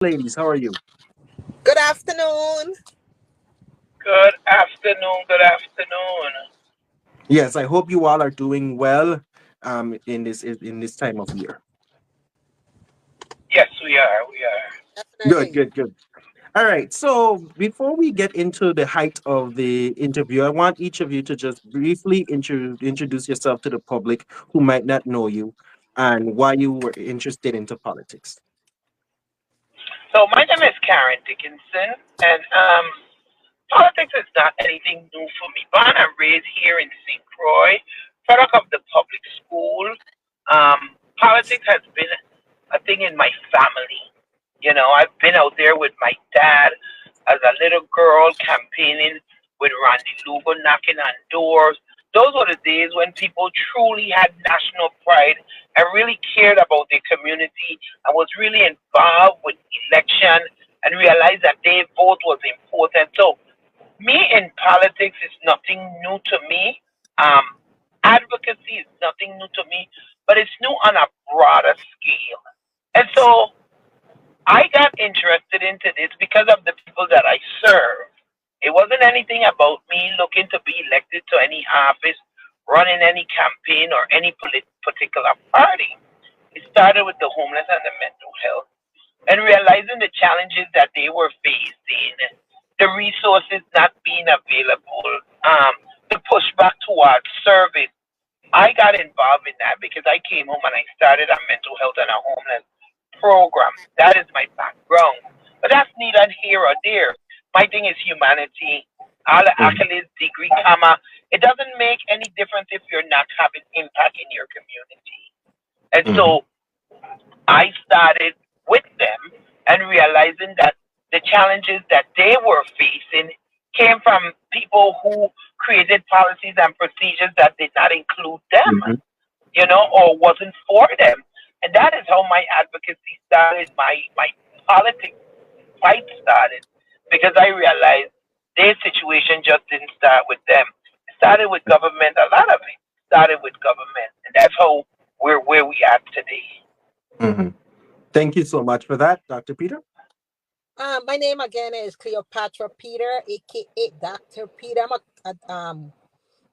Ladies, how are you? Good afternoon. Good afternoon. Good afternoon. Yes, I hope you all are doing well in this time of year. Yes, we are. We are. Good, Definitely. good, good. All right. So before we get into the height of the interview, I want each of you to just briefly introduce yourself to the public who might not know you and why you were interested into politics. So my name is Karen Dickenson, and politics is not anything new for me. Born and raised here in St. Croix, product of the public school. Politics has been a thing in my family. You know, I've been out there with my dad as a little girl campaigning with Randy Lugo, knocking on doors. Those were the days when people truly had national pride and really cared about their community and was really involved with election and realized that their vote was important. So me in politics is nothing new to me. Um, Advocacy is nothing new to me, but it's new on a broader scale. And so I got interested into this because of the people that I serve. It wasn't anything about me looking to be elected to any office, running any campaign, or any particular party. It started with the homeless and the mental health and realizing the challenges that they were facing, the resources not being available, the pushback towards service. I got involved in that because I came home and I started a mental health and a homeless program. That is my background. But that's neither here or there. My thing is humanity. All the Mhm, accolades, degree, comma. It doesn't make any difference if you're not having impact in your community. And mhm, so I started with them and realizing that the challenges that they were facing came from people who created policies and procedures that did not include them, mhm, or wasn't for them. And that is how my advocacy started, my politics fight started, because I realized their situation just didn't start with them. It started with government, a lot of it started with government. And that's how we're where we are today. mhm. Thank you so much for that, Dr. Peter. My name again is Cleopatra Peter, aka Dr. Peter. I'm a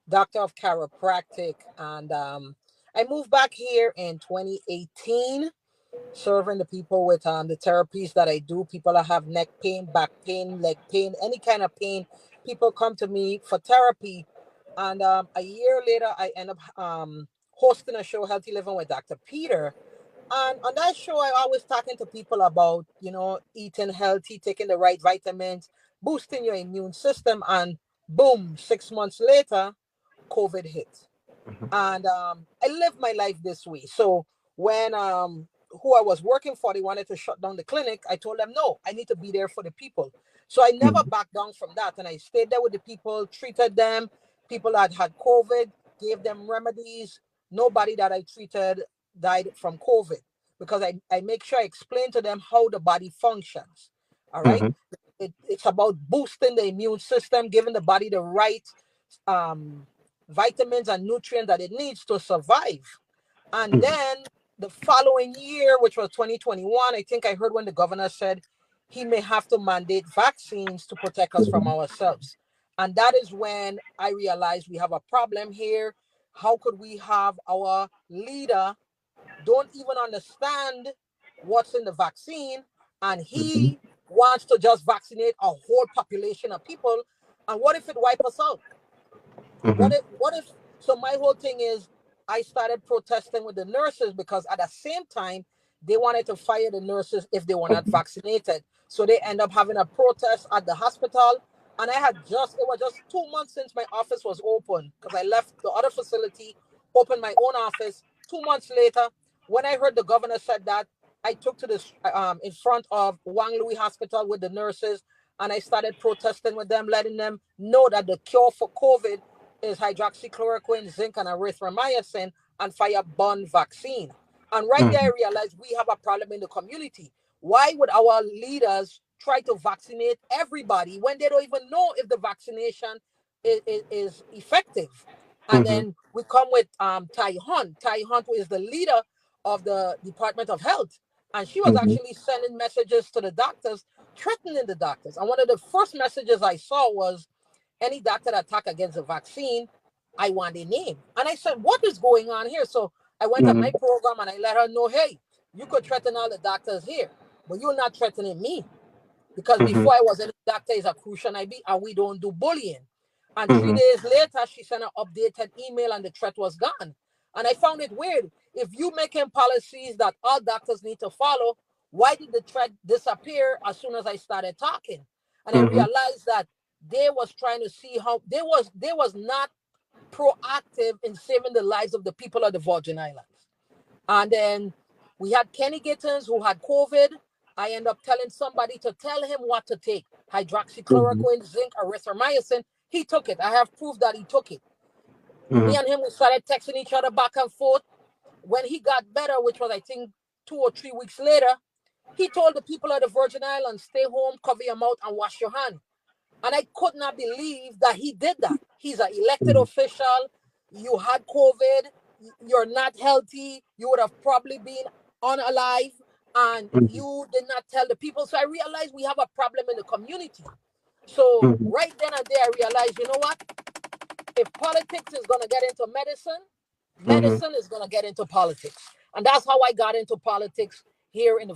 doctor of chiropractic, and I moved back here in 2018, serving the people with the therapies that I do. People that have neck pain, back pain, leg pain, any kind of pain. People come to me for therapy, and a year later, I end up hosting a show, Healthy Living with Dr. Peter. And on that show, I always talking to people about, eating healthy, taking the right vitamins, boosting your immune system. And boom, 6 months later, COVID hit. Mhm, And I lived my life this way. So when who I was working for, they wanted to shut down the clinic, I told them, no, I need to be there for the people. So I never mhm, backed down from that. And I stayed there with the people, treated them, people that had COVID, gave them remedies. Nobody that I treated died from COVID because I make sure I explain to them how the body functions. All right. mhm, It's about boosting the immune system, giving the body the right um, vitamins and nutrients that it needs to survive. And mhm, then the following year, which was 2021, I think I heard when the governor said he may have to mandate vaccines to protect us from mhm, ourselves. And that is when I realized we have a problem here. How could we have our leader don't even understand what's in the vaccine, and mhm, he wants to just vaccinate a whole population of people? And what if it wipe us out? mhm, What if so my whole thing is I started protesting with the nurses because at the same time they wanted to fire the nurses if they were not mhm, vaccinated. So they end up having a protest at the hospital. And it was just 2 months since my office was open because I left the other facility, opened my own office. 2 months later, when I heard the governor said that, I took to this in front of Wang Louis Hospital with the nurses, and I started protesting with them, letting them know that the cure for COVID is hydroxychloroquine, zinc, and erythromycin, and fire-burn vaccine. And right there, I mhm, realized we have a problem in the community. Why would our leaders try to vaccinate everybody when they don't even know if the vaccination is effective? And mhm, then we come with Ty Hunt. Ty Hunt, who is the leader of the Department of Health. And she was Mhm. actually sending messages to the doctors, threatening the doctors. And one of the first messages I saw was, any doctor that attack against the vaccine, I want a name. And I said, what is going on here? So I went on my Mhm. program and I let her know, hey, you could threaten all the doctors here, but you're not threatening me. Because Mhm. before I was any doctor is a crucial IB and we don't do bullying. And three Mhm. days later, she sent an updated email and the threat was gone. And I found it weird. If you making policies that all doctors need to follow, why did the threat disappear as soon as I started talking? And I Mhm. realized that they was trying to see how they was not proactive in saving the lives of the people of the Virgin Islands. And then we had Kenny Gittins who had COVID. I end up telling somebody to tell him what to take: Mhm. hydroxychloroquine, zinc, erythromycin. He took it. I have proof that he took it. Me Mhm. and him, we started texting each other back and forth. When he got better, which was, I think, 2 or 3 weeks later, he told the people of the Virgin Islands, stay home, cover your mouth, and wash your hand. And I could not believe that he did that. He's an elected Mhm. official. You had COVID. You're not healthy. You would have probably been unalive. And Mhm. you did not tell the people. So I realized we have a problem in the community. So Mhm. right then and there, I realized, you know what? If politics is going to get into medicine, Mhm. medicine is going to get into politics. And that's how I got into politics here in the